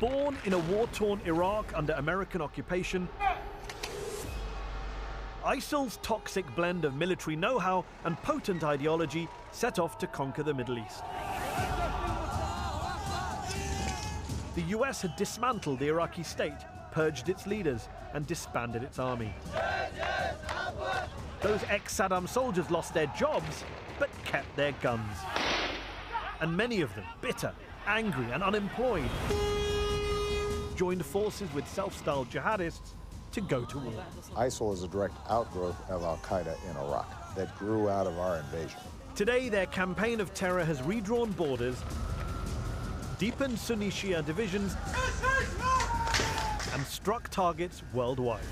Born in a war-torn Iraq under American occupation, ISIL's toxic blend of military know-how and potent ideology set off to conquer the Middle East. The US had dismantled the Iraqi state, purged its leaders, and disbanded its army. Those ex-Saddam soldiers lost their jobs, but kept their guns. And many of them, bitter, angry, and unemployed, joined forces with self-styled jihadists to go to war. ISIL is a direct outgrowth of al-Qaeda in Iraq that grew out of our invasion. Today, their campaign of terror has redrawn borders, deepened Sunni-Shia divisions, and struck targets worldwide.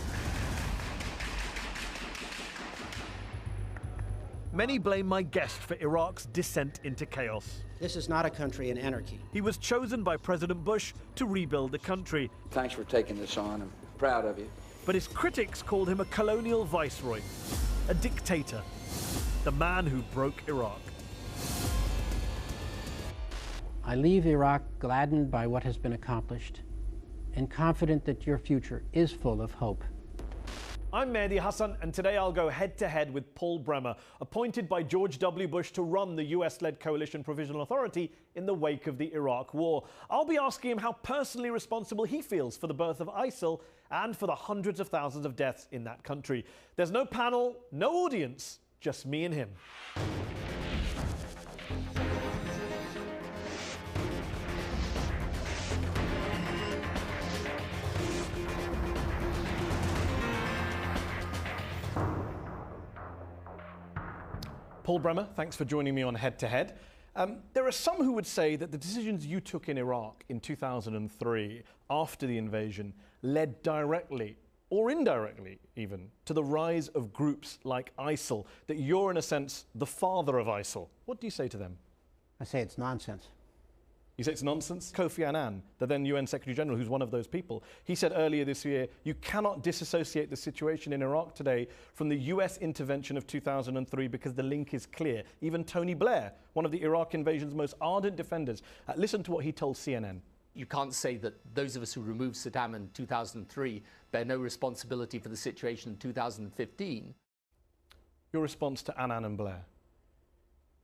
Many blame my guest for Iraq's descent into chaos. This is not a country in anarchy. He was chosen by President Bush to rebuild the country. Thanks for taking this on. I'm proud of you. But his critics called him a colonial viceroy, a dictator, the man who broke Iraq. I leave Iraq gladdened by what has been accomplished and confident that your future is full of hope. I'm Mehdi Hasan, and today I'll go head-to-head with Paul Bremer, appointed by George W. Bush to run the US-led Coalition Provisional Authority in the wake of the Iraq War. I'll be asking him how personally responsible he feels for the birth of ISIL and for the hundreds of thousands of deaths in that country. There's no panel, no audience, just me and him. Paul Bremer, thanks for joining me on Head to Head. There are some who would say that the decisions you took in Iraq in 2003, after the invasion, led directly, or indirectly even, to the rise of groups like ISIL, that you're, in a sense, the father of ISIL. What do you say to them? I say it's nonsense. You say it's nonsense? Kofi Annan, the then UN Secretary General, who's one of those people, he said earlier this year, you cannot disassociate the situation in Iraq today from the US intervention of 2003 because the link is clear. Even Tony Blair, one of the Iraq invasion's most ardent defenders, listen to what he told CNN. You can't say that those of us who removed Saddam in 2003 bear no responsibility for the situation in 2015. Your response to Annan and Blair?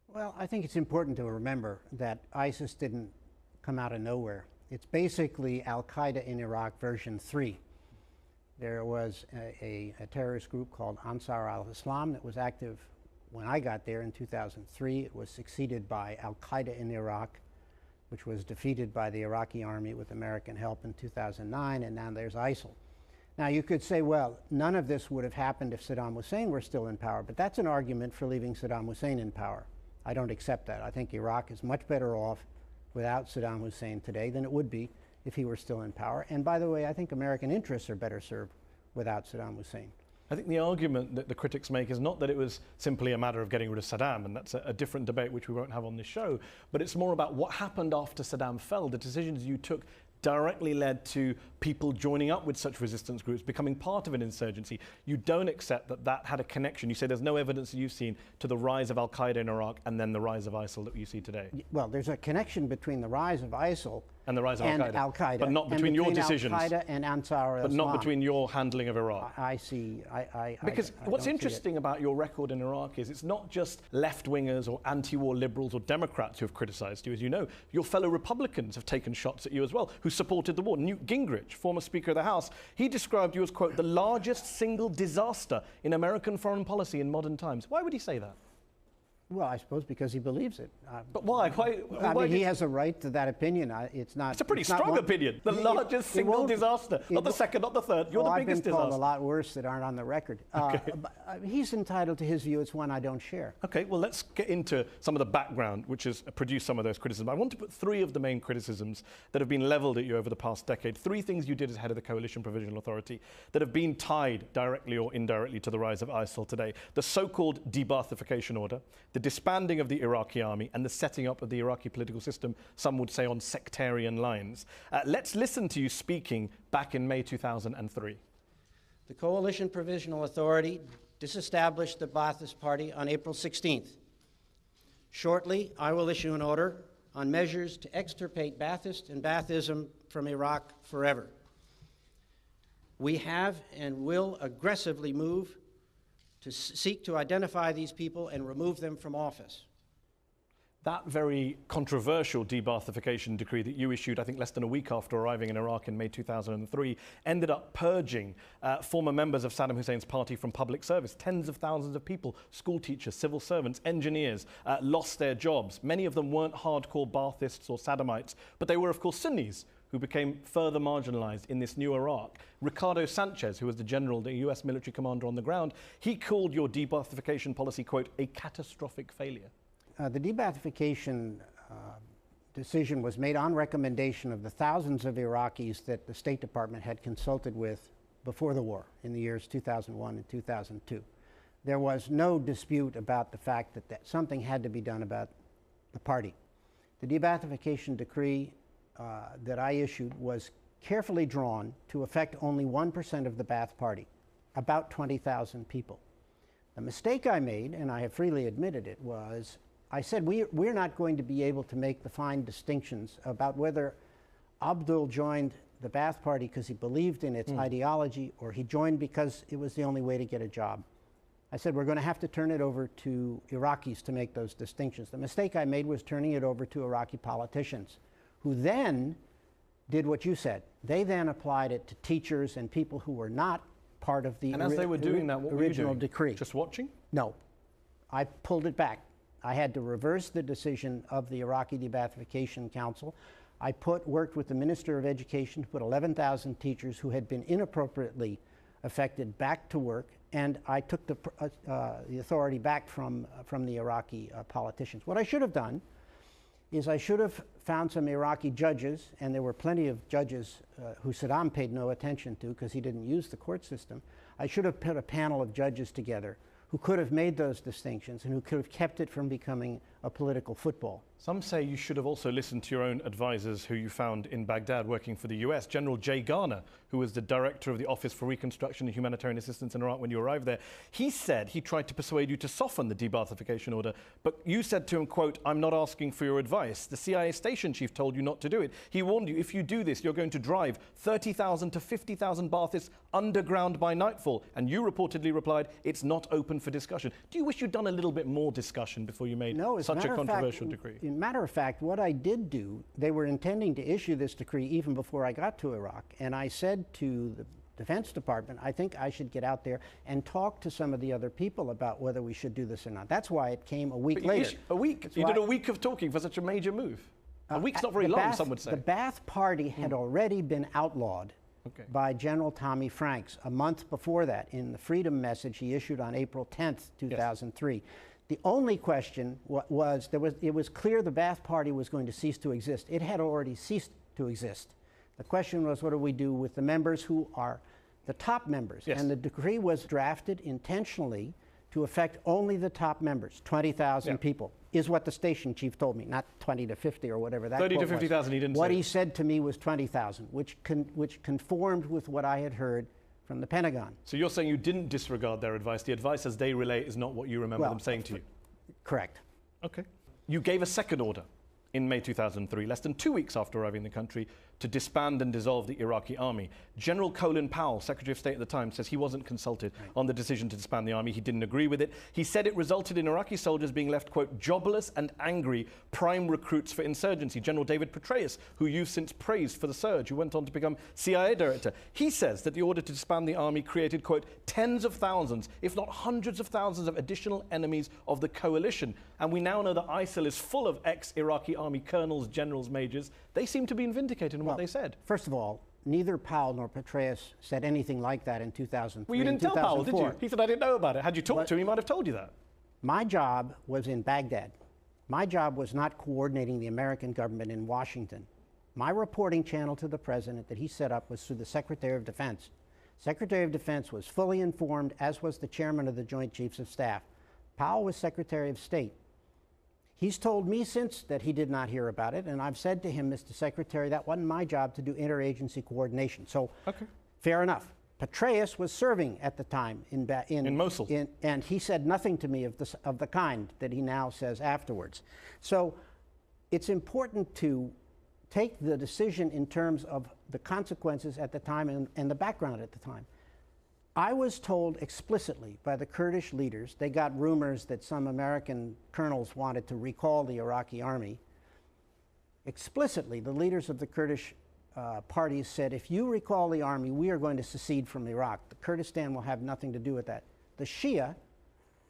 Well, I think it's important to remember that ISIS didn't come out of nowhere. It's basically al-Qaeda in Iraq version 3. There was a terrorist group called Ansar al-Islam that was active when I got there in 2003. It was succeeded by al-Qaeda in Iraq, which was defeated by the Iraqi army with American help in 2009, and now there's ISIL. Now, you could say, well, none of this would have happened if Saddam Hussein were still in power, but that's an argument for leaving Saddam Hussein in power. I don't accept that. I think Iraq is much better off without Saddam Hussein today than it would be if he were still in power. And by the way, I think American interests are better served without Saddam Hussein. I think the argument that the critics make is not that it was simply a matter of getting rid of Saddam, and that's a different debate which we won't have on this show, but it's more about what happened after Saddam fell. The decisions you took directly led to people joining up with such resistance groups, becoming part of an insurgency. You don't accept that that had a connection. You say there's no evidence that you've seen to the rise of al-Qaeda in Iraq and then the rise of ISIL that you see today. Well, there's a connection between the rise of ISIL and the rise of al-Qaeda. But not between your decisions. Al-Qaeda and Ansar al-Islam. But not between your handling of Iraq. I see. Because what's interesting about your record in Iraq is it's not just left-wingers or anti-war liberals or Democrats who have criticized you. As you know, your fellow Republicans have taken shots at you as well, who supported the war. Newt Gingrich, former Speaker of the House, he described you as, quote, the largest single disaster in American foreign policy in modern times. Why would he say that? Well, I suppose because he believes it. But why? I mean, he has a right to that opinion. It's a pretty strong opinion. The largest single disaster. Not the second, not the third. You're the biggest disaster. I've been called a lot worse that aren't on the record. Okay. He's entitled to his view. It's one I don't share. Okay, well, let's get into some of the background which has produced some of those criticisms. I want to put three of the main criticisms that have been leveled at you over the past decade. Three things you did as head of the Coalition Provisional Authority that have been tied directly or indirectly to the rise of ISIL today. The so-called de-Baathification order, the disbanding of the Iraqi army, and the setting up of the Iraqi political system, some would say on sectarian lines. Let's listen to you speaking back in May 2003. The Coalition Provisional Authority disestablished the Ba'athist Party on April 16th. Shortly, I will issue an order on measures to extirpate Ba'athist and Ba'athism from Iraq forever. We have and will aggressively move to seek to identify these people and remove them from office. That very controversial de-Baathification decree that you issued, I think, less than a week after arriving in Iraq in May 2003, ended up purging former members of Saddam Hussein's party from public service. Tens of thousands of people, school teachers, civil servants, engineers, lost their jobs. Many of them weren't hardcore Baathists or Saddamites, but they were, of course, Sunnis, who became further marginalized in this new Iraq. Ricardo Sanchez, who was the general, the US military commander on the ground, he called your de-Baathification policy, quote, a catastrophic failure. The de-Baathification decision was made on recommendation of the thousands of Iraqis that the State Department had consulted with before the war in the years 2001 and 2002. There was no dispute about the fact that something had to be done about the party. The de-Baathification decree that I issued was carefully drawn to affect only 1% of the Ba'ath Party, about 20,000 people. The mistake I made, and I have freely admitted it, was I said we're not going to be able to make the fine distinctions about whether Abdul joined the Ba'ath Party because he believed in its ideology or he joined because it was the only way to get a job. I said we're going to have to turn it over to Iraqis to make those distinctions. The mistake I made was turning it over to Iraqi politicians, who then did what you said. They then applied it to teachers and people who were not part of the and as they were doing that, what original were you doing? decree. Just watching? No. I pulled it back. I had to reverse the decision of the Iraqi De-Baathification Council. I worked with the Minister of Education to put 11,000 teachers who had been inappropriately affected back to work, and I took the authority back from the Iraqi politicians. What I should have done is I should have found some Iraqi judges, and there were plenty of judges who Saddam paid no attention to because he didn't use the court system. I should have put a panel of judges together who could have made those distinctions and who could have kept it from becoming a political football. Some say you should have also listened to your own advisors who you found in Baghdad working for the US. General Jay Garner, who was the director of the Office for Reconstruction and Humanitarian Assistance in Iraq when you arrived there, he said he tried to persuade you to soften the de-Baathification order, but you said to him, quote, "I'm not asking for your advice. The CIA station chief told you not to do it. He warned you, if you do this, you're going to drive 30,000 to 50,000 Baathists underground by nightfall." And you reportedly replied, "It's not open for discussion." Do you wish you'd done a little bit more discussion before you made such a controversial decree? As a matter of fact, what I did do, they were intending to issue this decree even before I got to Iraq, and I said to the Defense Department, I think I should get out there and talk to some of the other people about whether we should do this or not. That's why it came a week later. A week? You did a week of talking for such a major move. A week's not very long, some would say. The Ba'ath Party had already been outlawed by General Tommy Franks a month before that in the Freedom Message he issued on April 10th, 2003. Yes. The only question was it was clear the Ba'ath Party was going to cease to exist. It had already ceased to exist. The question was, what do we do with the members who are the top members? Yes. And the decree was drafted intentionally to affect only the top members, 20,000 people, is what the station chief told me, not 20 to 50 or whatever that 30 to 50,000, he didn't say. What he said to me was 20,000, which conformed with what I had heard from the Pentagon. So you're saying you didn't disregard their advice. The advice as they relate is not what you remember them saying to you? Correct. Okay. You gave a second order in May 2003, less than 2 weeks after arriving in the country, to disband and dissolve the Iraqi army. General Colin Powell, Secretary of State at the time, says he wasn't consulted on the decision to disband the army. He didn't agree with it. He said it resulted in Iraqi soldiers being left, quote, jobless and angry, prime recruits for insurgency. General David Petraeus, who you've since praised for the surge, who went on to become CIA director, he says that the order to disband the army created, quote, tens of thousands, if not hundreds of thousands of additional enemies of the coalition. And we now know that ISIL is full of ex-Iraqi army colonels, generals, majors. They seem to be vindicated in what they said. First of all, neither Powell nor Petraeus said anything like that in 2003. Well, you didn't tell Powell, did you? He said, I didn't know about it. Had you talked to him, he might have told you that. My job was in Baghdad. My job was not coordinating the American government in Washington. My reporting channel to the president that he set up was through the Secretary of Defense. Secretary of Defense was fully informed, as was the chairman of the Joint Chiefs of Staff. Powell was Secretary of State. He's told me since that he did not hear about it, and I've said to him, Mr. Secretary, that wasn't my job to do interagency coordination. So, fair enough. Petraeus was serving at the time in Mosul, and he said nothing to me of the kind that he now says afterwards. So, it's important to take the decision in terms of the consequences at the time and the background at the time. I was told explicitly by the Kurdish leaders, they got rumors that some American colonels wanted to recall the Iraqi army. Explicitly, the leaders of the Kurdish parties said, if you recall the army, we are going to secede from Iraq. The Kurdistan will have nothing to do with that. The Shia,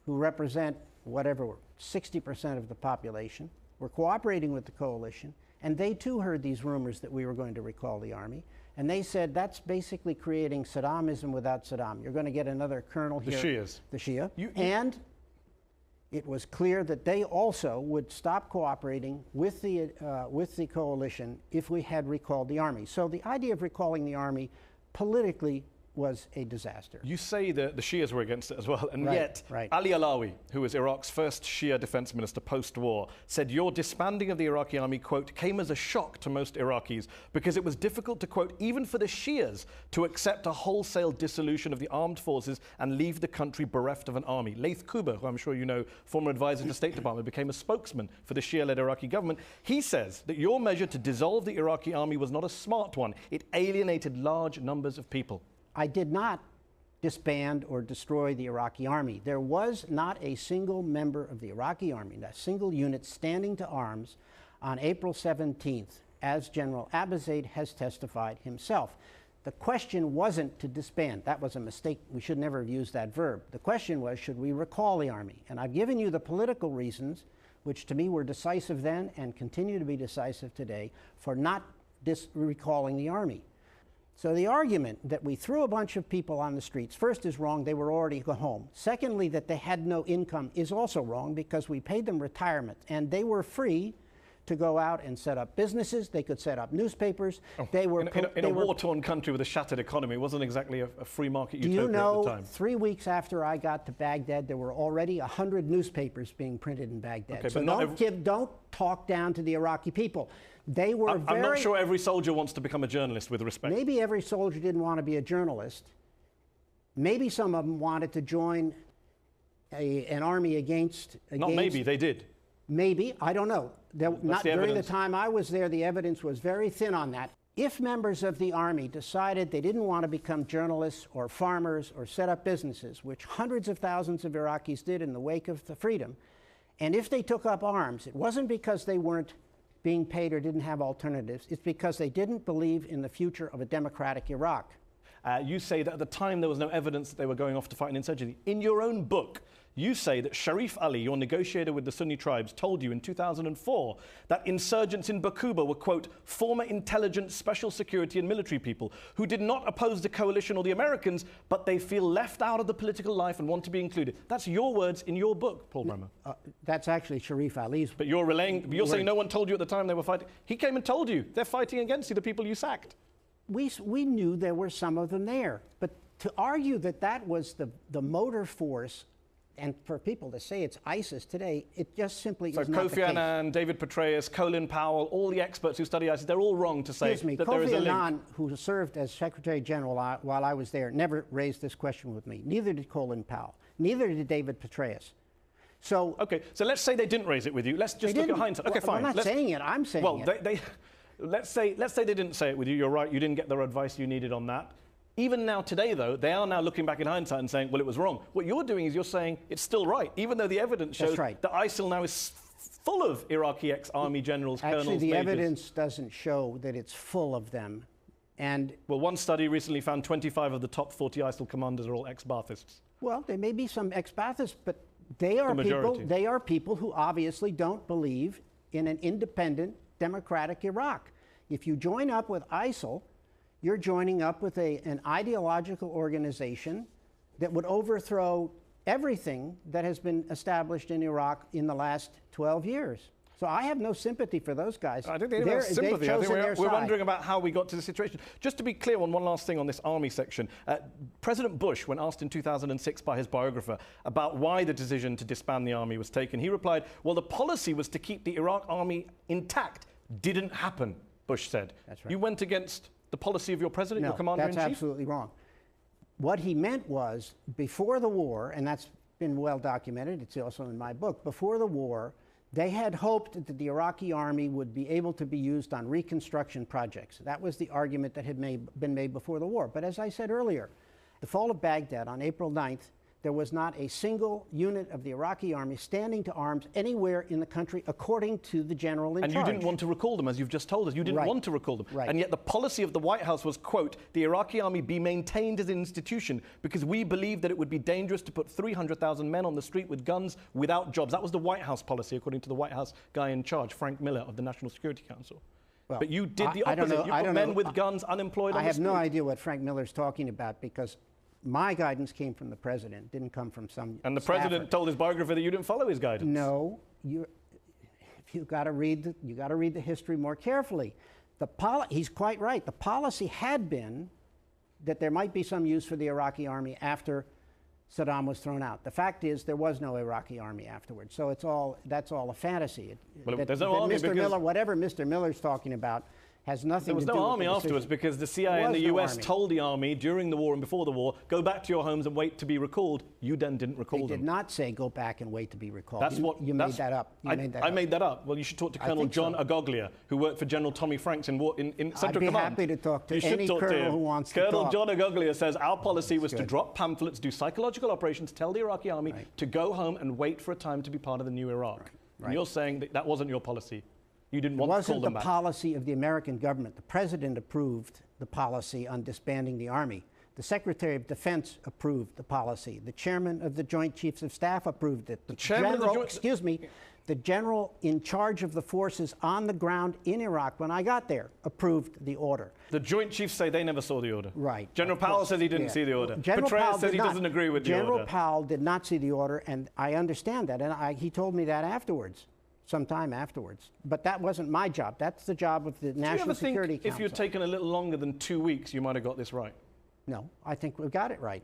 who represent whatever, 60% of the population, were cooperating with the coalition, and they too heard these rumors that we were going to recall the army. And they said, that's basically creating Saddamism without Saddam. You're going to get another colonel here. The Shias. The Shia. And it was clear that they also would stop cooperating with the coalition if we had recalled the army. So the idea of recalling the army politically was a disaster. You say that the Shias were against it as well, and yet right. Ali Alawi, who was Iraq's first Shia defense minister post-war, said your disbanding of the Iraqi army, quote, came as a shock to most Iraqis because it was difficult to, quote, even for the Shias to accept a wholesale dissolution of the armed forces and leave the country bereft of an army. Laith Kuba, who I'm sure you know, former advisor to the State Department, became a spokesman for the Shia-led Iraqi government. He says that your measure to dissolve the Iraqi army was not a smart one. It alienated large numbers of people. I did not disband or destroy the Iraqi army. There was not a single member of the Iraqi army, not a single unit standing to arms on April 17th, as General Abizaid has testified himself. The question wasn't to disband. That was a mistake. We should never have used that verb. The question was, should we recall the army? And I've given you the political reasons, which to me were decisive then and continue to be decisive today, for not recalling the army. So the argument that we threw a bunch of people on the streets, first is wrong, they were already home. Secondly, that they had no income is also wrong because we paid them retirement and they were free to go out and set up businesses, they could set up newspapers. They were in a war-torn country with a shattered economy, it wasn't exactly a free market utopia at the time. Do you know, 3 weeks after I got to Baghdad, there were already 100 newspapers being printed in Baghdad. Okay, so don't talk down to the Iraqi people. They were I'm not sure every soldier wants to become a journalist, with respect. Maybe every soldier didn't want to be a journalist. Maybe some of them wanted to join an army against... Not maybe, they did. Maybe, I don't know. During the time I was there, the evidence was very thin on that. If members of the army decided they didn't want to become journalists or farmers or set up businesses, which hundreds of thousands of Iraqis did in the wake of the freedom, and if they took up arms, it wasn't because they weren't being paid or didn't have alternatives. It's because they didn't believe in the future of a democratic Iraq. You say that at the time there was no evidence that they were going off to fight an insurgency. In your own book, you say that Sharif Ali, your negotiator with the Sunni tribes, told you in 2004 that insurgents in Bakuba were, quote, former intelligence, special security and military people who did not oppose the coalition or the Americans, but they feel left out of the political life and want to be included. That's your words in your book, Paul Bremer. That's actually Sharif Ali's. But you're saying no one told you at the time they were fighting. He came and told you. They're fighting against you, the people you sacked. We knew there were some of them there. But to argue that that was the motor force, and for people to say it's ISIS today, it just simply is not the case. So Kofi Annan, David Petraeus, Colin Powell, all the experts who study ISIS, they're all wrong to say that there is a link. Kofi Annan, who served as Secretary General while I was there, never raised this question with me. Neither did Colin Powell. Neither did David Petraeus. So okay, so let's say they didn't raise it with you. Let's just look at hindsight. Okay, fine. I'm not saying it. I'm saying it. Well, let's say they didn't say it with you. You're right. You didn't get the advice you needed on that. Even now, today, though, they are now looking back in hindsight and saying, well, it was wrong. What you're doing is you're saying it's still right, even though the evidence shows that ISIL now is full of Iraqi ex-army generals, colonels, Actually, the majors. evidence doesn't show that it's full of them. And well, one study recently found 25 of the top 40 ISIL commanders are all ex-Baathists. Well, there may be some ex-Baathists, but they are people who obviously don't believe in an independent, democratic Iraq. If you join up with ISIL, you're joining up with an ideological organization that would overthrow everything that has been established in Iraq in the last 12 years. So I have no sympathy for those guys. I don't think they have sympathy. I think we're wondering about how we got to this situation. Just to be clear on one last thing on this army section, President Bush, when asked in 2006 by his biographer about why the decision to disband the army was taken, he replied, well, the policy was to keep the Iraq army intact. Didn't happen, Bush said. That's right. You went against the policy of your president, your commander-in-chief? No, that's absolutely wrong. What he meant was, before the war, and that's been well documented, it's also in my book, before the war, They had hoped that the Iraqi army would be able to be used on reconstruction projects. That was the argument that had been made before the war. But as I said earlier, the fall of Baghdad on April 9th, there was not a single unit of the Iraqi army standing to arms anywhere in the country, according to the general in charge. And you didn't want to recall them, as you've just told us. You didn't want to recall them. Right. And yet the policy of the White House was, quote, the Iraqi army be maintained as an institution because we believe that it would be dangerous to put 300,000 men on the street with guns without jobs. That was the White House policy, according to the White House guy in charge, Frank Miller of the National Security Council. Well, but you did the opposite. You put men with guns unemployed on the street. I have no idea what Frank Miller's talking about, because my guidance came from the president, didn't come from some And the staffer. president told his biographer that you didn't follow his guidance. No, you got to read the history more carefully. He's quite right. The policy had been that there might be some use for the Iraqi army after Saddam was thrown out. The fact is, there was no Iraqi army afterwards. So that's all a fantasy. Well, there's no army Mr. Miller, whatever Mr. Miller's talking about, has nothing to do with the There was no army afterwards decision. because the CIA and the US told the army during the war and before the war, go back to your homes and wait to be recalled. You then didn't recall them. They did not say go back and wait to be recalled. That's You made that up. I made that up. Well, you should talk to Colonel John Agoglia, who worked for General Tommy Franks in Central Command. I'd be happy to talk to any colonel who wants to Colonel talk. John Agoglia says our policy was to drop pamphlets, do psychological operations, tell the Iraqi army to go home and wait for a time to be part of the new Iraq. And you're saying that wasn't your policy. You didn't want to call them back. It wasn't the policy of the American government. The president approved the policy on disbanding the army. The Secretary of Defense approved the policy. The chairman of the Joint Chiefs of Staff approved it. The general in charge of the forces on the ground in Iraq, when I got there, approved the order. The Joint Chiefs say they never saw the order. Right. General Powell says he didn't see the order. Petraeus says he doesn't agree with the order. General Powell did not see the order, and I understand that. And he told me that afterwards. Sometime afterwards. But that wasn't my job. That's the job of the National Security Council. If you'd taken a little longer than 2 weeks, you might have got this right? No, I think we've got it right.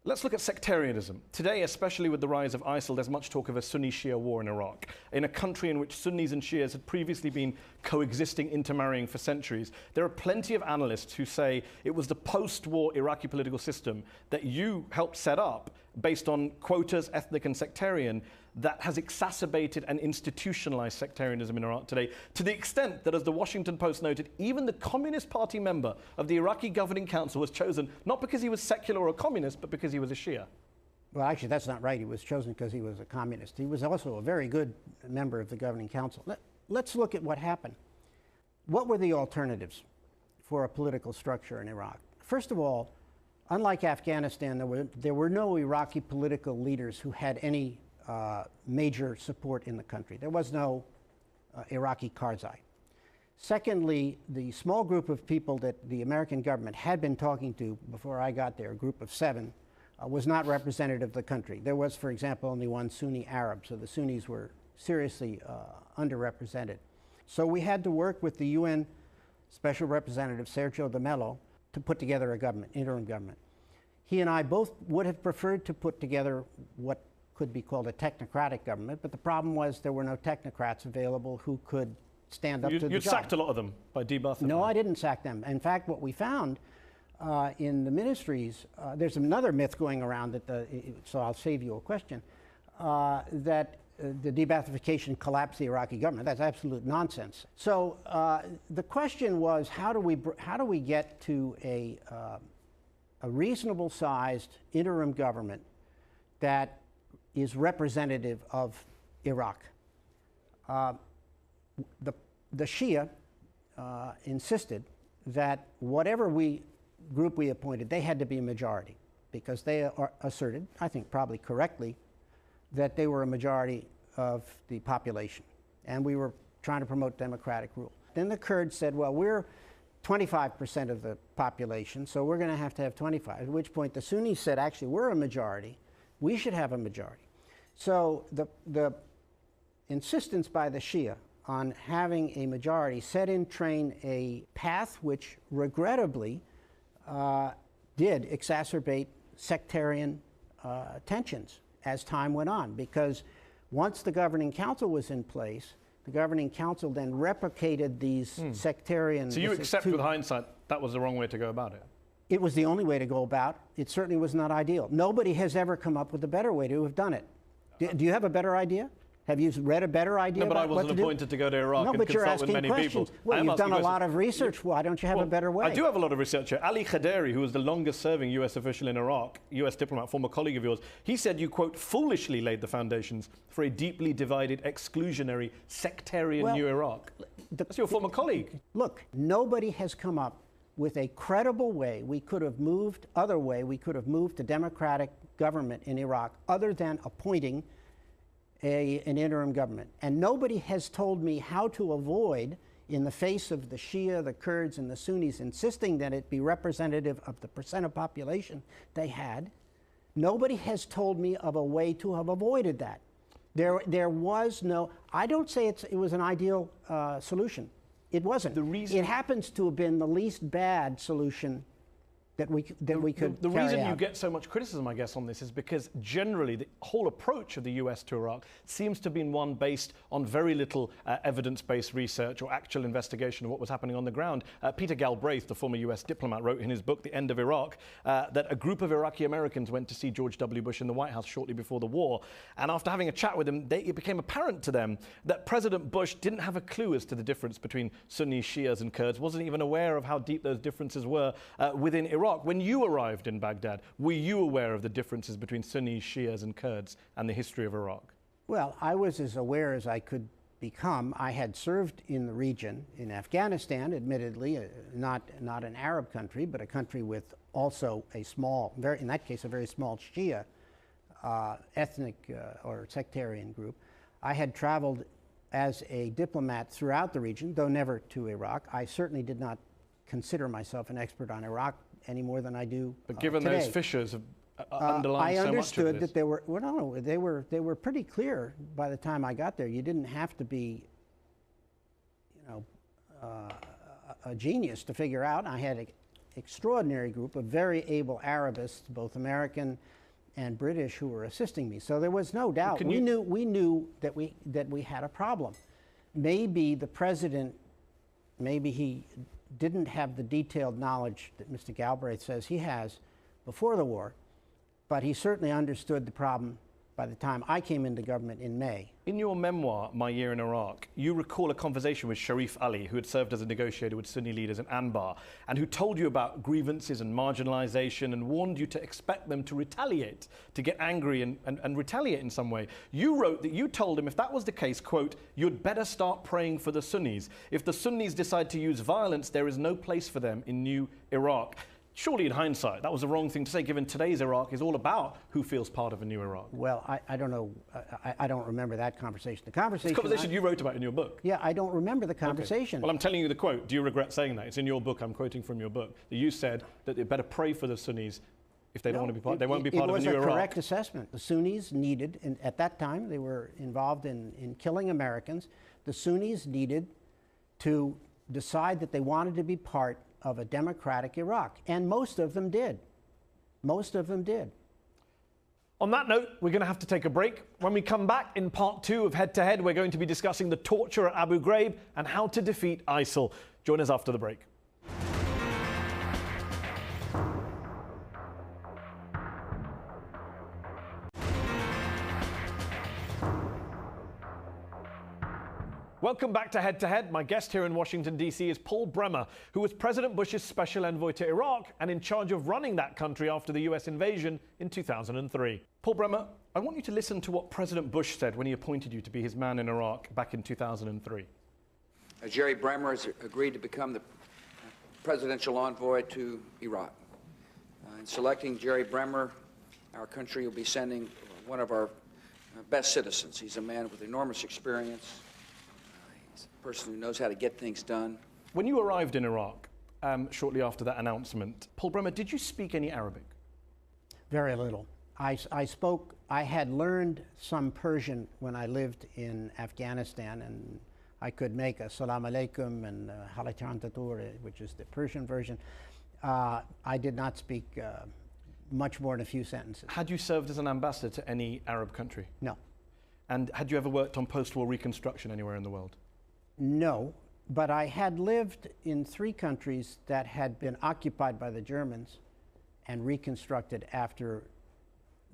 Let's look at sectarianism. Today, especially with the rise of ISIL, there's much talk of a Sunni-Shia war in Iraq. In a country in which Sunnis and Shias had previously been coexisting, intermarrying for centuries, there are plenty of analysts who say it was the post-war Iraqi political system that you helped set up, based on quotas, ethnic and sectarian, that has exacerbated and institutionalized sectarianism in Iraq today, to the extent that, as the Washington Post noted, even the Communist Party member of the Iraqi Governing Council was chosen not because he was secular or a communist, but because he was a Shia. Well, actually, that's not right. He was chosen because he was a communist. He was also a very good member of the Governing Council. Let's look at what happened. What were the alternatives for a political structure in Iraq? First of all, unlike Afghanistan, there were no Iraqi political leaders who had any major support in the country. There was no Iraqi Karzai. Secondly, the small group of people that the American government had been talking to before I got there, a group of 7, was not representative of the country. There was, for example, only one Sunni Arab, so the Sunnis were seriously underrepresented. So we had to work with the UN Special Representative Sergio de Mello to put together a government, interim government. He and I both would have preferred to put together what could be called a technocratic government, but the problem was there were no technocrats available who could stand up to the job. You sacked a lot of them by debuffing them. No, I didn't sack them. In fact, what we found in the ministries, there's another myth going around, so I'll save you a question, that the de-Baathification collapsed the Iraqi government. That's absolute nonsense. So the question was, how do we get to a reasonable-sized interim government that is representative of Iraq? The Shia insisted that whatever group we appointed, they had to be a majority, because they asserted, I think probably correctly, that they were a majority of the population, and we were trying to promote democratic rule. Then the Kurds said, well, we're 25% of the population, so we're going to have 25, at which point the Sunnis said, actually, we're a majority, we should have a majority. So the insistence by the Shia on having a majority set in train a path which regrettably did exacerbate sectarian tensions as time went on, because once the Governing Council was in place, the Governing Council then replicated these sectarian... So you accept with hindsight that was the wrong way to go about it? It was the only way to go about it. It certainly was not ideal. Nobody has ever come up with a better way to have done it. Do you have a better idea? Have you read a better idea? No, but I about what wasn't to appointed to go to Iraq No, and but you're consult with asking many questions. people. Well, I am you've asking done a lot questions. of research. Why don't you have a better way? I do have a lot of research here. Ali Khaderi, who was the longest-serving U.S. official in Iraq, U.S. diplomat, former colleague of yours, he said you, quote, foolishly laid the foundations for a deeply divided, exclusionary, sectarian new Iraq. That's your former colleague. Look, nobody has come up with a credible way we could have moved, we could have moved to democratic government in Iraq other than appointing an interim government. And nobody has told me how to avoid, in the face of the Shia, the Kurds, and the Sunnis insisting that it be representative of the percent of population they had, nobody has told me of a way to have avoided that. There was no, I don't say it was an ideal solution. It wasn't. It happens to have been the least bad solution that we could The carry reason out. you get so much criticism, I guess, on this is because generally the whole approach of the US to Iraq seems to have been one based on very little evidence-based research or actual investigation of what was happening on the ground. Peter Galbraith, the former US diplomat, wrote in his book, The End of Iraq, that a group of Iraqi Americans went to see George W. Bush in the White House shortly before the war. And after having a chat with him, it became apparent to them that President Bush didn't have a clue as to the difference between Sunni, Shias and Kurds, wasn't even aware of how deep those differences were within Iraq. When you arrived in Baghdad, were you aware of the differences between Sunnis, Shias and Kurds and the history of Iraq? Well, I was as aware as I could become. I had served in the region, in Afghanistan, admittedly, not an Arab country, but a country with also a small, in that case, a very small Shia ethnic or sectarian group. I had traveled as a diplomat throughout the region, though never to Iraq. I certainly did not consider myself an expert on Iraq any more than I do But given today. those fissures have underlined I so much of understood this. that they were, well, no, they were pretty clear by the time I got there. You didn't have to be, a genius to figure out. I had an extraordinary group of very able Arabists, both American and British, who were assisting me. So there was no doubt. We knew that we had a problem. Maybe the president, maybe he didn't have the detailed knowledge that Mr. Galbraith says he has before the war, but he certainly understood the problem by the time I came into government in May. In your memoir, My Year in Iraq, you recall a conversation with Sharif Ali, who had served as a negotiator with Sunni leaders in Anbar, and who told you about grievances and marginalization and warned you to expect them to retaliate, to get angry and retaliate in some way. You wrote that you told him if that was the case, quote, you'd better start praying for the Sunnis. If the Sunnis decide to use violence, there is no place for them in new Iraq. Surely in hindsight, that was the wrong thing to say, given today's Iraq is all about who feels part of a new Iraq. Well, I don't know. I don't remember that conversation. The conversation... It's a conversation you wrote about in your book. Yeah, I don't remember the conversation. Okay. Well, I'm telling you the quote. Do you regret saying that? It's in your book. I'm quoting from your book. That you said that they better pray for the Sunnis if they don't want to be part. They won't be part of a new Iraq. It was a correct assessment. The Sunnis needed, and at that time they were involved in killing Americans. The Sunnis needed to decide that they wanted to be part of a democratic Iraq, and most of them did. Most of them did. On that note, we're going to have to take a break. When we come back in part 2 of Head to Head, we're going to be discussing the torture at Abu Ghraib and how to defeat ISIL. Join us after the break. Welcome back to Head to Head. My guest here in Washington, D.C. is Paul Bremer, who was President Bush's special envoy to Iraq and in charge of running that country after the U.S. invasion in 2003. Paul Bremer, I want you to listen to what President Bush said when he appointed you to be his man in Iraq back in 2003. Jerry Bremer has agreed to become the presidential envoy to Iraq. In selecting Jerry Bremer, our country will be sending one of our best citizens. He's a man with enormous experience. He's a person who knows how to get things done. When you arrived in Iraq, shortly after that announcement, Paul Bremer, did you speak any Arabic? Very little. I had learned some Persian when I lived in Afghanistan, and I could make a salam alaikum and halachan tatur, which is the Persian version. I did not speak much more than a few sentences. Had you served as an ambassador to any Arab country? No. And had you ever worked on post-war reconstruction anywhere in the world? No, but I had lived in 3 countries that had been occupied by the Germans and reconstructed after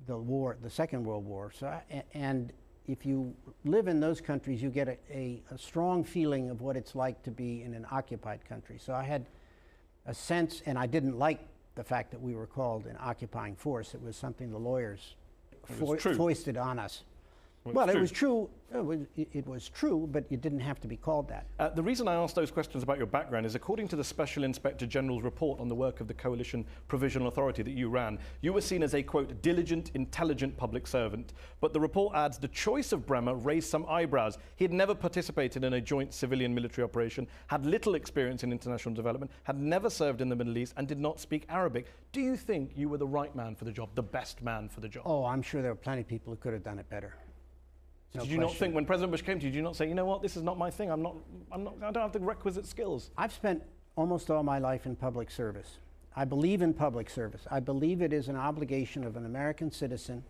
the war, the Second World War. So, and if you live in those countries, you get a strong feeling of what it's like to be in an occupied country. So I had a sense, and I didn't like the fact that we were called an occupying force. It was something the lawyers foisted on us. Well, it was true. It was true, but it didn't have to be called that. The reason I asked those questions about your background is, according to the Special Inspector General's report on the work of the Coalition Provisional Authority that you ran, you were seen as a, quote, diligent, intelligent public servant. But the report adds the choice of Bremer raised some eyebrows. He had never participated in a joint civilian military operation, had little experience in international development, had never served in the Middle East, and did not speak Arabic. Do you think you were the right man for the job, the best man for the job? Oh, I'm sure there were plenty of people who could have done it better. No did you question. Not think, when President Bush came to you, did you not say, you know what, this is not my thing, I don't have the requisite skills? I've spent almost all my life in public service. I believe in public service. I believe it is an obligation of an American citizen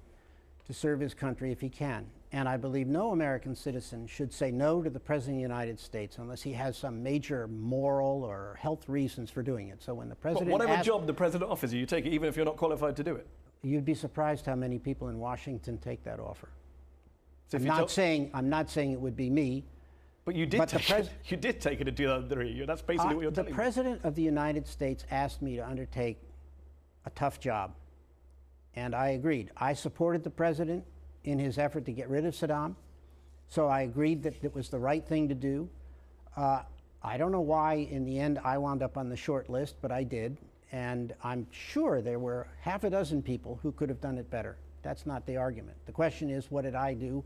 to serve his country if he can. And I believe no American citizen should say no to the President of the United States unless he has some major moral or health reasons for doing it. So when the President whatever job the President offers you, you take it even if you're not qualified to do it? You'd be surprised how many people in Washington take that offer. So I'm not saying it would be me. But you did take it. You did take it in 2003. That's basically what you're telling me. The President of the United States asked me to undertake a tough job, and I agreed. I supported the President in his effort to get rid of Saddam, so I agreed that it was the right thing to do. I don't know why, in the end, I wound up on the short list, but I did, and I'm sure there were half a dozen people who could have done it better. That's not the argument. The question is, what did I do?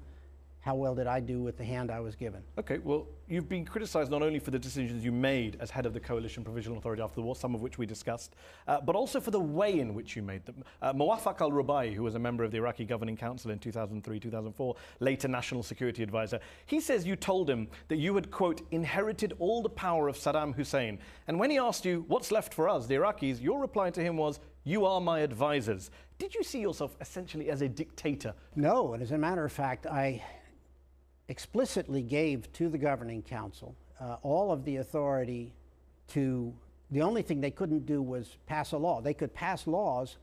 How well did I do with the hand I was given? Okay, well, you've been criticized not only for the decisions you made as head of the Coalition Provisional Authority after the war, some of which we discussed, but also for the way in which you made them. Muwaffaq al-Rubai, who was a member of the Iraqi Governing Council in 2003, 2004, later National Security Advisor, he says you told him that you had, quote, inherited all the power of Saddam Hussein. And when he asked you, what's left for us, the Iraqis, your reply to him was, you are my advisors. Did you see yourself essentially as a dictator? No, and as a matter of fact, I explicitly gave to the Governing Council all of the authority to, the only thing they couldn't do was pass a law. They could pass laws,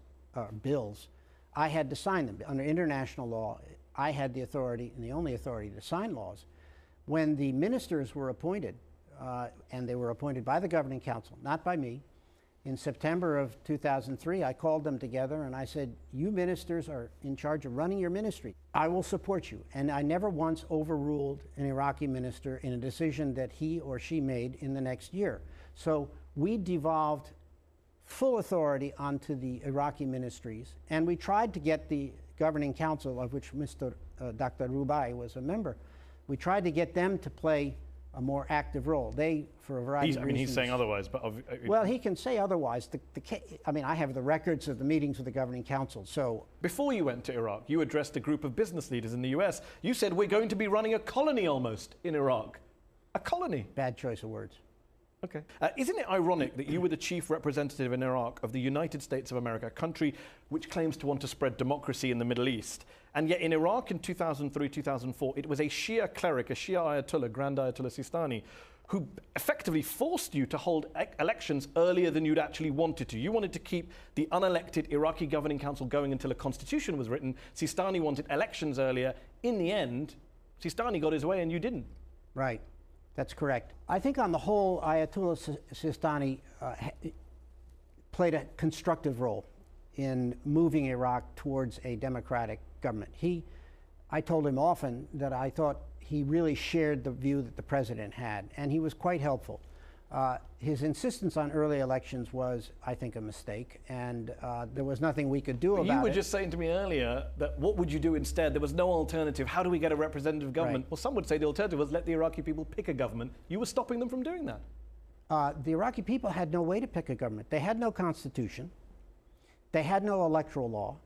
bills. I had to sign them. Under international law, I had the authority and the only authority to sign laws. When the ministers were appointed, and they were appointed by the Governing Council, not by me, in September of 2003, I called them together and I said, you ministers are in charge of running your ministry. I will support you. And I never once overruled an Iraqi minister in a decision that he or she made in the next year. So we devolved full authority onto the Iraqi ministries, and we tried to get the Governing Council, of which Dr. Rubai was a member, we tried to get them to play a more active role. They, for a variety of reasons... I mean, he's saying otherwise, but... Well, he can say otherwise. I mean, I have the records of the meetings with the Governing Council, so... Before you went to Iraq, you addressed a group of business leaders in the US. You said, we're going to be running a colony almost in Iraq. A colony. Bad choice of words. Okay. Isn't it ironic that you were the chief representative in Iraq of the United States of America, a country which claims to want to spread democracy in the Middle East? And yet in Iraq in 2003, 2004, it was a Shia cleric, a Shia Ayatollah, Grand Ayatollah Sistani, who effectively forced you to hold elections earlier than you'd actually wanted to. You wanted to keep the unelected Iraqi Governing Council going until a constitution was written. Sistani wanted elections earlier. In the end, Sistani got his way and you didn't. Right. That's correct. I think on the whole, Ayatollah Sistani played a constructive role in moving Iraq towards a democratic government. I told him often that I thought he really shared the view that the president had, and he was quite helpful. His insistence on early elections was, I think, a mistake, and there was nothing we could do about it. You were just saying to me earlier that what would you do instead? There was no alternative. How do we get a representative government? Right. Well, some would say the alternative was let the Iraqi people pick a government. You were stopping them from doing that. The Iraqi people had no way to pick a government. They had no constitution. They had no electoral law.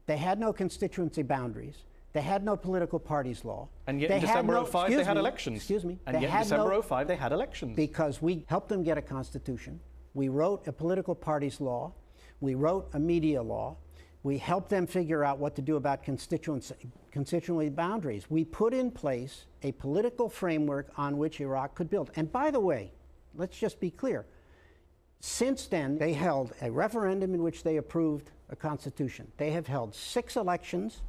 They had no constituency boundaries. They had no political parties law. And yet in December 05, they had elections. Excuse me. And yet in December 05, they had elections. Because we helped them get a constitution. We wrote a political parties law. We wrote a media law. We helped them figure out what to do about constituency boundaries. We put in place a political framework on which Iraq could build. And by the way, let's just be clear. Since then, they held a referendum in which they approved a constitution. They have held 6 elections,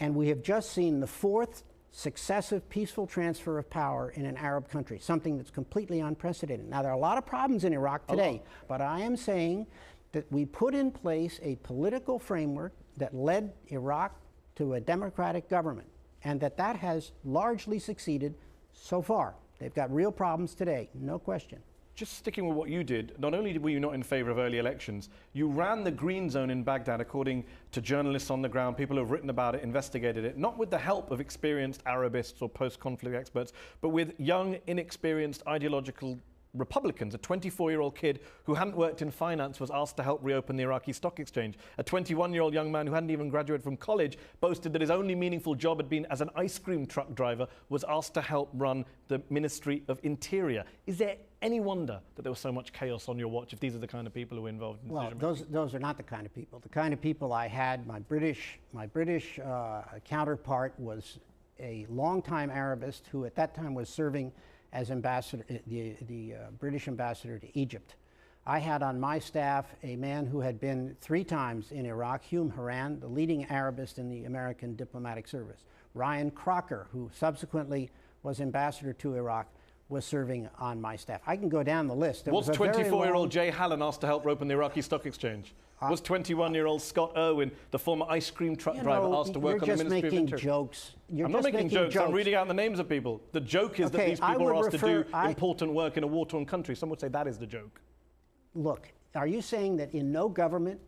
And we have just seen the fourth successive peaceful transfer of power in an Arab country, something that's completely unprecedented. Now, there are a lot of problems in Iraq today, but I am saying that we put in place a political framework that led Iraq to a democratic government, and that has largely succeeded so far. They've got real problems today, no question. Just sticking with what you did, not only were you not in favor of early elections, you ran the green zone in Baghdad, according to journalists on the ground, people who have written about it, investigated it, not with the help of experienced Arabists or post-conflict experts, but with young, inexperienced, ideological Republicans. A 24-year-old kid who hadn't worked in finance was asked to help reopen the Iraqi stock exchange. A 21-year-old young man who hadn't even graduated from college boasted that his only meaningful job had been as an ice cream truck driver, was asked to help run the Ministry of Interior. Is there any wonder that there was so much chaos on your watch if these are the kind of people who were involved in decision making? Well, those are not the kind of people. The kind of people I had, my British counterpart was a longtime Arabist who at that time was serving as ambassador, the British ambassador to Egypt. I had on my staff a man who had been 3 times in Iraq, Hume Haran, the leading Arabist in the American diplomatic service. Ryan Crocker, who subsequently was ambassador to Iraq, was serving on my staff. I can go down the list. Was 24-year-old Jay Hallen asked to help open the Iraqi stock exchange? Was 21-year-old Scott Irwin, the former ice cream truck driver, asked to work on the Ministry of Interior? Jokes. I'm not making jokes. I'm reading out the names of people. The joke is that these people are asked to do important work in a war-torn country. Some would say that is the joke. Look, are you saying that in no government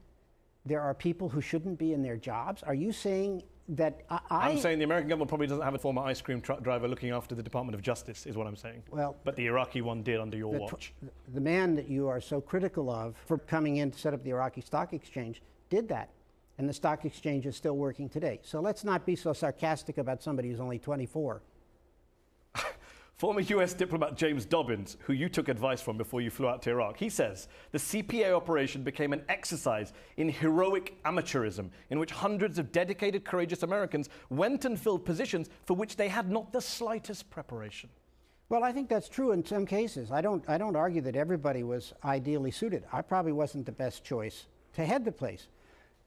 there are people who shouldn't be in their jobs? Are you saying that I'm saying the American government probably doesn't have a former ice cream truck driver looking after the Department of Justice, is what I'm saying. Well, but the Iraqi one did under your watch. The man that you are so critical of for coming in to set up the Iraqi Stock Exchange did that. And the stock exchange is still working today. So let's not be so sarcastic about somebody who's only 24. Former US diplomat James Dobbins, who you took advice from before you flew out to Iraq, he says the CPA operation became an exercise in heroic amateurism in which hundreds of dedicated, courageous Americans went and filled positions for which they had not the slightest preparation. Well, I think that's true in some cases. I don't argue that everybody was ideally suited. I probably wasn't the best choice to head the place.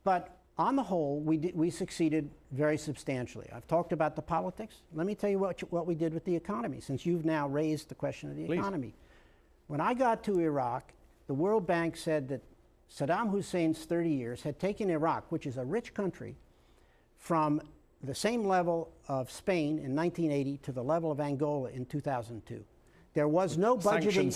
But on the whole, we succeeded very substantially. I've talked about the politics. Let me tell you what we did with the economy, since you've now raised the question of the economy. When I got to Iraq, the World Bank said that Saddam Hussein's 30 years had taken Iraq, which is a rich country, from the same level of Spain in 1980 to the level of Angola in 2002. There was no budgeting.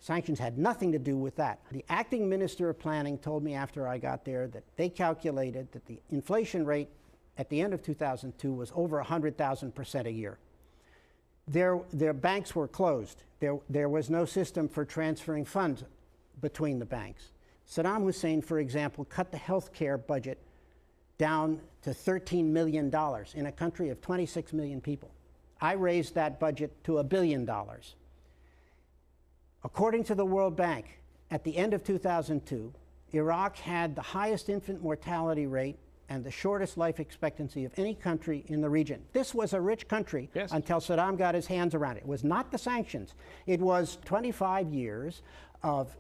Sanctions had nothing to do with that. The acting minister of planning told me after I got there that they calculated that the inflation rate at the end of 2002 was over 100,000% a year. Their banks were closed. There was no system for transferring funds between the banks. Saddam Hussein, for example, cut the health care budget down to $13 million in a country of 26 million people. I raised that budget to $1 billion. According to the World Bank, at the end of 2002, Iraq had the highest infant mortality rate and the shortest life expectancy of any country in the region. This was a rich country until Saddam got his hands around it. It was not the sanctions. It was 25 years of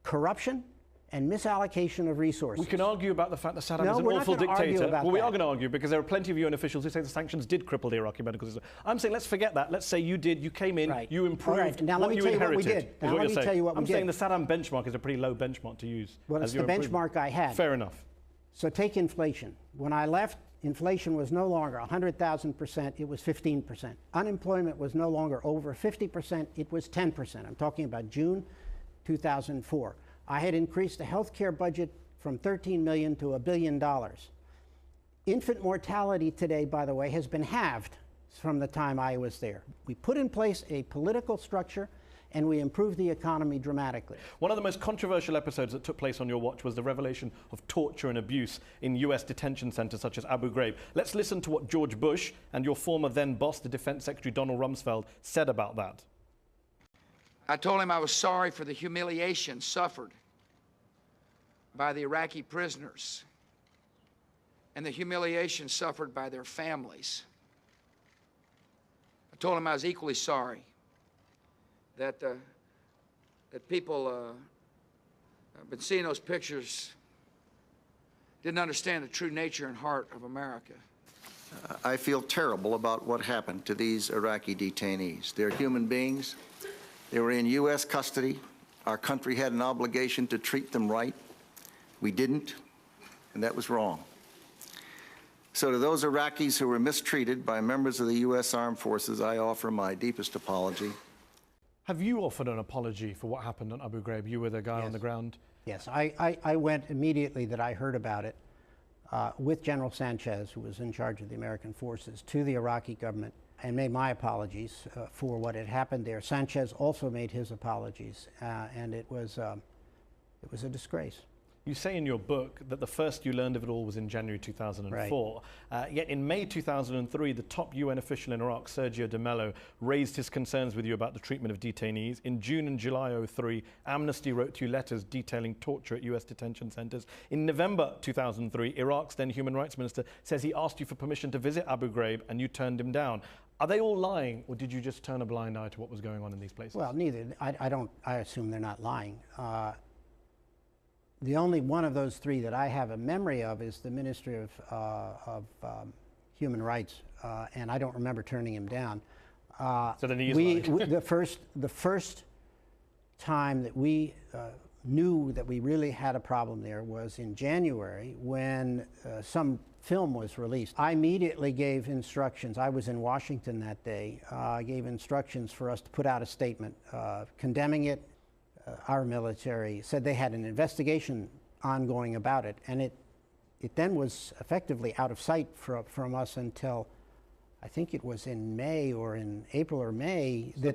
corruption and misallocation of resources. We can argue about the fact that Saddam is an awful dictator. Well, we are going to argue because there are plenty of UN officials who say the sanctions did cripple the Iraqi medical system. I'm saying let's forget that. Let's say you came in, you improved now what you inherited. What we did. Now let me tell you what we did. I'm saying the Saddam benchmark is a pretty low benchmark to use. Well, it's the benchmark I had. Fair enough. So take inflation. When I left, inflation was no longer 100,000%, it was 15%. Unemployment was no longer over 50%, it was 10%. I'm talking about June 2004. I had increased the health care budget from $13 million to $1 billion. Infant mortality today, by the way, has been halved from the time I was there. We put in place a political structure and we improved the economy dramatically. One of the most controversial episodes that took place on your watch was the revelation of torture and abuse in US detention centers such as Abu Ghraib. Let's listen to what George Bush and your former then boss, the Defense Secretary Donald Rumsfeld, said about that. I told him I was sorry for the humiliation suffered by the Iraqi prisoners and the humiliation suffered by their families. I told him I was equally sorry that people have been seeing those pictures didn't understand the true nature and heart of America. I feel terrible about what happened to these Iraqi detainees. They're human beings. They were in U.S. custody. Our country had an obligation to treat them right. We didn't, and that was wrong. So to those Iraqis who were mistreated by members of the U.S. Armed Forces, I offer my deepest apology. Have you offered an apology for what happened at Abu Ghraib? You were the guy on the ground. Yes, I went immediately that I heard about it with General Sanchez, who was in charge of the American forces, to the Iraqi government and made my apologies for what had happened there. Sanchez also made his apologies, and it was a disgrace. You say in your book that the first you learned of it all was in January 2004. Right. Yet in May 2003, the top UN official in Iraq, Sergio de Mello, raised his concerns with you about the treatment of detainees. In June and July 2003, Amnesty wrote to you letters detailing torture at US detention centers. In November 2003, Iraq's then human rights minister says he asked you for permission to visit Abu Ghraib and you turned him down. Are they all lying, or did you just turn a blind eye to what was going on in these places? Well, neither. I assume they're not lying. The only one of those three that I have a memory of is the Ministry of Human Rights, and I don't remember turning him down. So then he is lying. The first time that we knew that we really had a problem there was in January when some film was released. I immediately gave instructions. I was in Washington that day. I gave instructions for us to put out a statement condemning it. Our military said they had an investigation ongoing about it, and it then was effectively out of sight from us until I think it was in May or in April or May so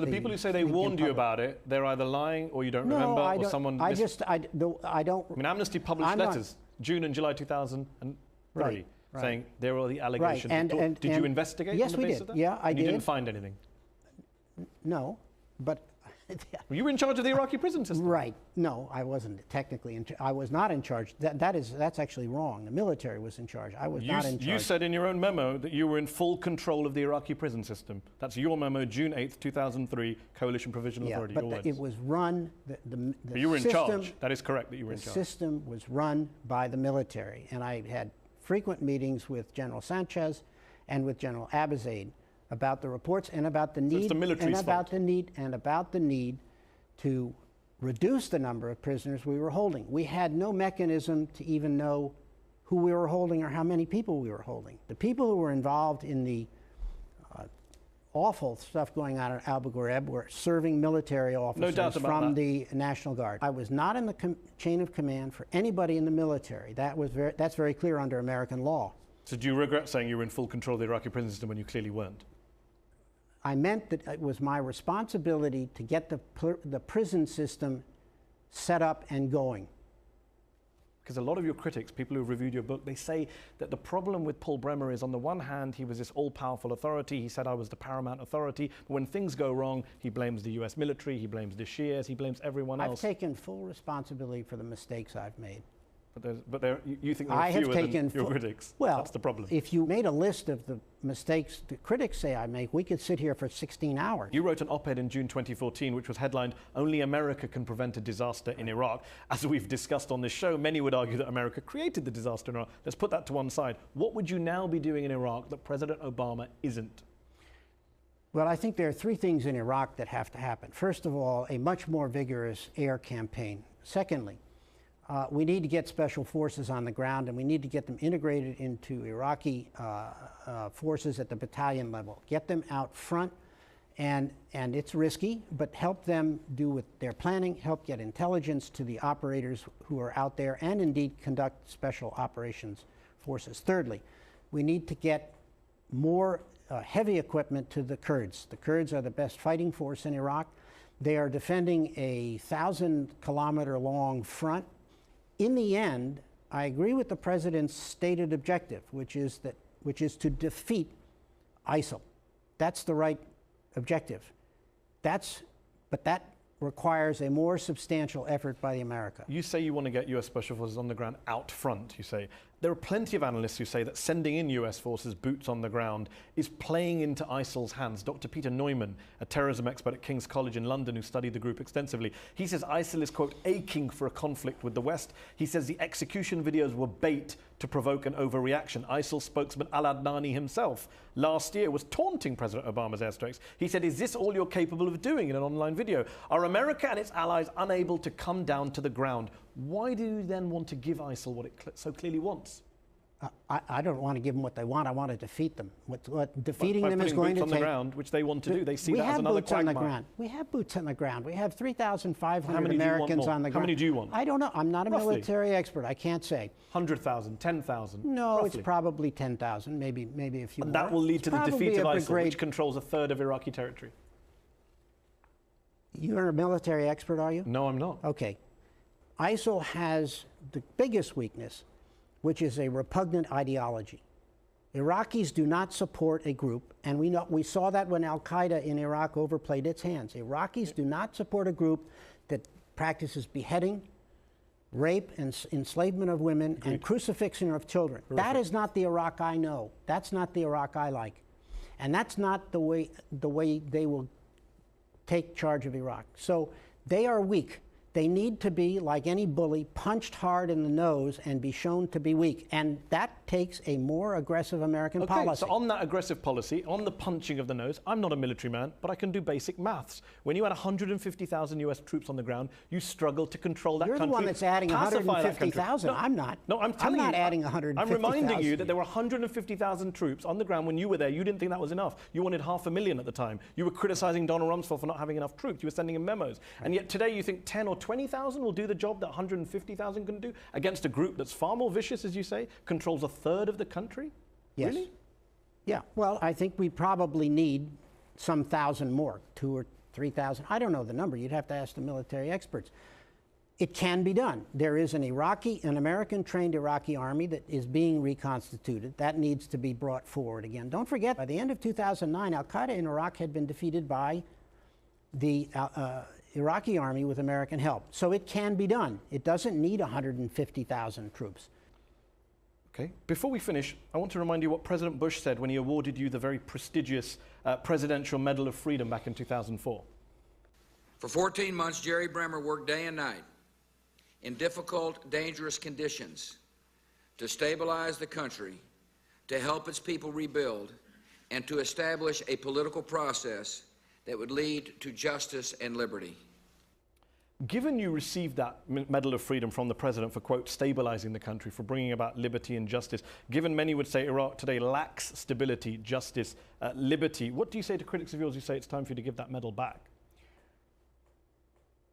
the people who say they warned you about it, they're either lying or you don't remember, or someone. I don't. I mean, Amnesty published letters June and July 2003 saying there are the allegations. Right. Did you investigate? Yes, on the we basis did. Of that? Yeah, I and did. You didn't find anything. No, but. Well, you were in charge of the Iraqi prison system. Right. No, I wasn't technically in charge. I was not in charge. That's actually wrong. The military was in charge. I was not in charge. You said in your own memo that you were in full control of the Iraqi prison system. That's your memo, June 8th, 2003, Coalition Provisional Authority. But it was run. But you were in charge. That is correct that you were in charge. The system was run by the military, and I had frequent meetings with General Sanchez and with General Abizaid about the reports and about the need about the need to reduce the number of prisoners we were holding. We had no mechanism to even know who we were holding or how many people we were holding. The people who were involved in the awful stuff going on at Abu Ghraib were serving military officers from the National Guard. I was not in the chain of command for anybody in the military. That's very clear under American law. So do you regret saying you were in full control of the Iraqi prison system when you clearly weren't? I meant that it was my responsibility to get the prison system set up and going. Because a lot of your critics, people who have reviewed your book, they say that the problem with Paul Bremer is, on the one hand, he was this all-powerful authority. He said, I was the paramount authority. But when things go wrong, he blames the US military, he blames the Shias, he blames everyone else. I've taken full responsibility for the mistakes I've made. But you think there are fewer than your critics? Well, that's the problem. If you made a list of the mistakes the critics say I make, we could sit here for 16 hours. You wrote an op-ed in June 2014, which was headlined, "Only America Can Prevent a Disaster in Iraq." As we've discussed on this show, many would argue that America created the disaster in Iraq. Let's put that to one side. What would you now be doing in Iraq that President Obama isn't? Well, I think there are three things in Iraq that have to happen. First of all, a much more vigorous air campaign. Secondly, we need to get special forces on the ground, and we need to get them integrated into Iraqi forces at the battalion level. Get them out front, and it's risky, but help them do with their planning, help get intelligence to the operators who are out there, and indeed conduct special operations forces. Thirdly, we need to get more heavy equipment to the Kurds. The Kurds are the best fighting force in Iraq. They are defending a 1,000-kilometer-long front. In the end, I agree with the president's stated objective, which is to defeat ISIL. That's the right objective. But that requires a more substantial effort by America. You say you want to get US Special Forces on the ground out front, you say. there are plenty of analysts who say that sending in US forces, boots on the ground, is playing into ISIL's hands. Dr. Peter Neumann, a terrorism expert at King's College in London who studied the group extensively, he says ISIL is, quote, aching for a conflict with the West. He says the execution videos were bait to provoke an overreaction. ISIL spokesman al-Adnani himself last year was taunting President Obama's airstrikes. He said, is this all you're capable of doing in an online video? Are America and its allies unable to come down to the ground? Why do you then want to give ISIL what it so clearly wants? I don't want to give them what they want. I want to defeat them. What defeating them is going to take... on the ground, which they want to do. They see that as another quagmire. We have boots on the ground. We have 3,500 Americans on the ground. How many do you want? I don't know. I'm not a military expert. I can't say. 100,000, 10,000? No, roughly. It's probably 10,000, maybe a few more. And that will lead to the defeat of ISIL, which controls a third of Iraqi territory. You're a military expert, are you? No, I'm not. Okay. ISIL has the biggest weakness, which is a repugnant ideology. Iraqis do not support a group, and we saw that when al-Qaeda in Iraq overplayed its hands. Iraqis do not support a group that practices beheading, rape, and enslavement of women, and crucifixion of children. Horrific. That is not the Iraq I know. That's not the Iraq I like. And that's not the way they will take charge of Iraq. So they are weak. They need to be, like any bully, punched hard in the nose and be shown to be weak. And that takes a more aggressive American policy. So on that aggressive policy, on the punching of the nose, I'm not a military man, but I can do basic maths. When you had 150,000 US troops on the ground, you struggled to control that country. You're the one that's adding 150,000. No, I'm not. No, I'm telling you. I'm not adding 150,000. I'm reminding you that there were 150,000 troops on the ground when you were there. You didn't think that was enough. You wanted 500,000 at the time. You were criticizing Donald Rumsfeld for not having enough troops. You were sending him memos. And yet today you think 10 or 20,000 will do the job that 150,000 can do against a group that's far more vicious, as you say, controls a third of the country? Yes. Really? Yeah. Well, I think we probably need some thousand more, 2,000 or 3,000. I don't know the number. You'd have to ask the military experts. It can be done. There is an American-trained Iraqi army that is being reconstituted. That needs to be brought forward again. Don't forget, by the end of 2009, al-Qaeda in Iraq had been defeated by the Iraqi army with American help. So it can be done. It doesn't need 150,000 troops. Okay. Before we finish, I want to remind you what President Bush said when he awarded you the very prestigious Presidential Medal of Freedom back in 2004. For 14 months, Jerry Bremer worked day and night in difficult, dangerous conditions to stabilize the country, to help its people rebuild, and to establish a political process that would lead to justice and liberty. Given you received that Medal of Freedom from the President for, quote, stabilizing the country, for bringing about liberty and justice, given many would say Iraq today lacks stability, justice, liberty, what do you say to critics of yours who say it's time for you to give that medal back?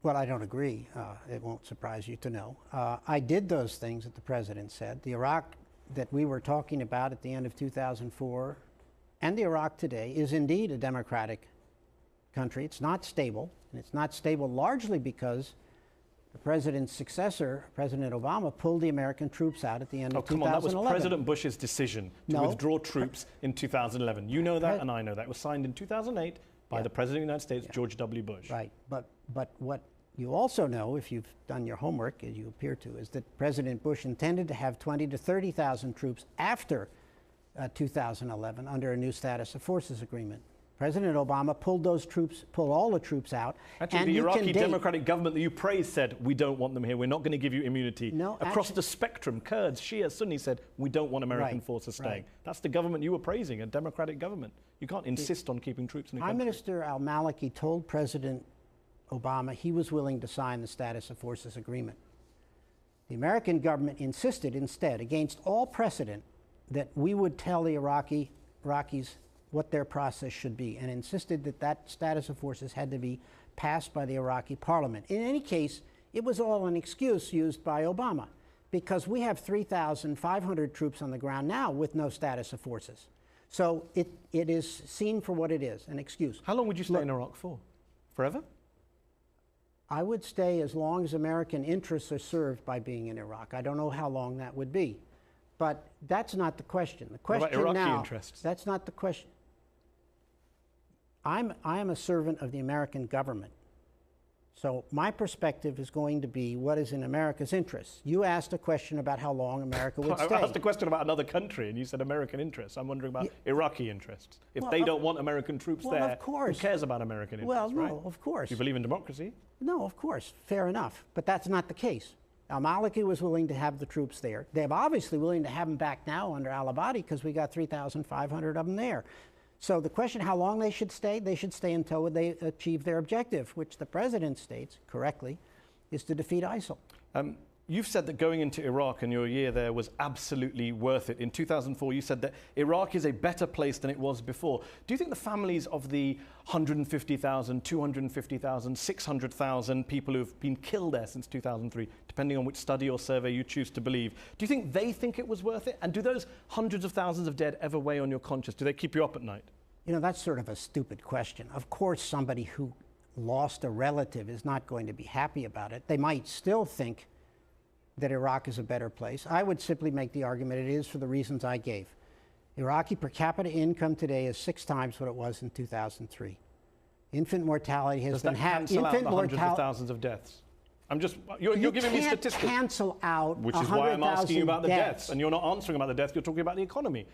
Well, I don't agree. It won't surprise you to know. I did those things that the President said. The Iraq that we were talking about at the end of 2004 and the Iraq today is indeed a democratic country. It's not stable, and it's not stable largely because the president's successor, President Obama, pulled the American troops out at the end of 2011. That was President Bush's decision to withdraw troops in 2011. You know that, and I know that. It was signed in 2008 by the President of the United States, George W. Bush. Right, but what you also know, if you've done your homework, as you appear to, is that President Bush intended to have 20,000 to 30,000 troops after 2011 under a new status of forces agreement. President Obama pulled all the troops out. Actually, the Iraqi Democratic government that you praised said, we don't want them here, we're not going to give you immunity. No, across the spectrum, Kurds, Shia, Sunni said, we don't want American forces staying. Right. That's the government you were praising, a democratic government. You can't insist on keeping troops in the country. Prime Minister al-Maliki told President Obama he was willing to sign the status of forces agreement. The American government insisted instead, against all precedent, that we would tell the Iraqis what their process should be, and insisted that that status of forces had to be passed by the Iraqi parliament. In any case, it was all an excuse used by Obama, because we have 3,500 troops on the ground now with no status of forces. So it is seen for what it is, an excuse. How long would you stay in Iraq for? Forever? I would stay as long as American interests are served by being in Iraq. I don't know how long that would be. But that's not the question. The question what about Iraqi now, interests? That's not the question. I am a servant of the American government. So my perspective is going to be what is in America's interests. You asked a question about how long America would stay. I asked a question about another country, and you said American interests. I'm wondering about Iraqi interests. If they don't want American troops there, of course. who cares about American interests, Well, no, right? of course. You believe in democracy? No, of course. Fair enough. But that's not the case. Al-Maliki was willing to have the troops there. They're obviously willing to have them back now under al-Abadi because we got 3,500 of them there. So the question how long they should stay until they achieve their objective, which the president states, correctly, is to defeat ISIL. You've said that going into Iraq and your year there was absolutely worth it. In 2004, you said that Iraq is a better place than it was before. Do you think the families of the 150,000, 250,000, 600,000 people who've been killed there since 2003, depending on which study or survey you choose to believe, do you think they think it was worth it? And do those hundreds of thousands of dead ever weigh on your conscience? Do they keep you up at night? You know, that's sort of a stupid question. Of course, somebody who lost a relative is not going to be happy about it. They might still think that Iraq is a better place. I would simply make the argument it is for the reasons I gave. Iraqi per capita income today is 6 times what it was in 2003. Infant mortality has been half. Does that cancel out the hundreds of thousands of deaths? You're giving me statistics. You can't cancel out 100,000 Which is why I'm asking you about the deaths. deaths. And you're not answering about the deaths, you're talking about the economy.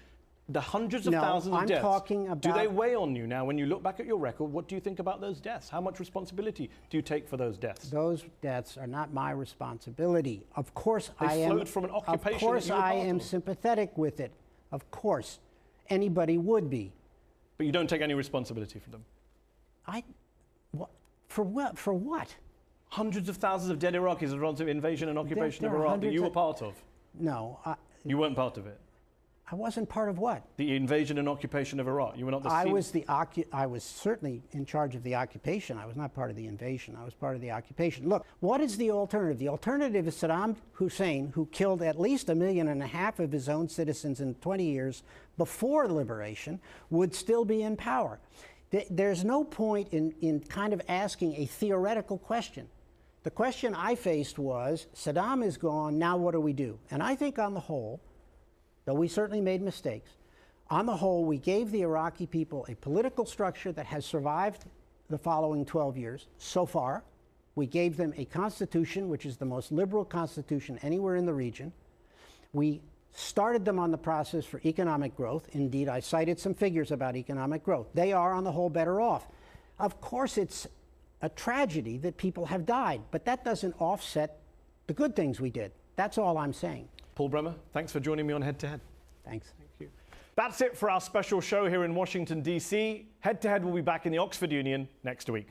The hundreds of thousands of I'm deaths, talking about, do they weigh on you now when you look back at your record? What do you think about those deaths? How much responsibility do you take for those deaths? Those deaths are not my responsibility. Of course, they flowed from an occupation. Of course, I am of. sympathetic with it. Of course, anybody would be. But you don't take any responsibility for them. For what? For what? Hundreds of thousands of dead Iraqis as a result of invasion and occupation of Iraq that you were part of. No. You weren't part of it. I wasn't part of what? The invasion and occupation of Iraq. You were not the. I was certainly in charge of the occupation. I was not part of the invasion. I was part of the occupation. Look, what is the alternative? The alternative is Saddam Hussein, who killed at least 1.5 million of his own citizens in 20 years before liberation, would still be in power. There's no point in kind of asking a theoretical question. The question I faced was, Saddam is gone, now what do we do? And I think on the whole, though we certainly made mistakes, on the whole, we gave the Iraqi people a political structure that has survived the following 12 years so far. We gave them a constitution, which is the most liberal constitution anywhere in the region. We started them on the process for economic growth. Indeed, I cited some figures about economic growth. They are, on the whole, better off. Of course, it's a tragedy that people have died, but that doesn't offset the good things we did. That's all I'm saying. Paul Bremer, thanks for joining me on Head to Head. Thanks. Thank you. That's it for our special show here in Washington, D.C. Head to Head will be back in the Oxford Union next week.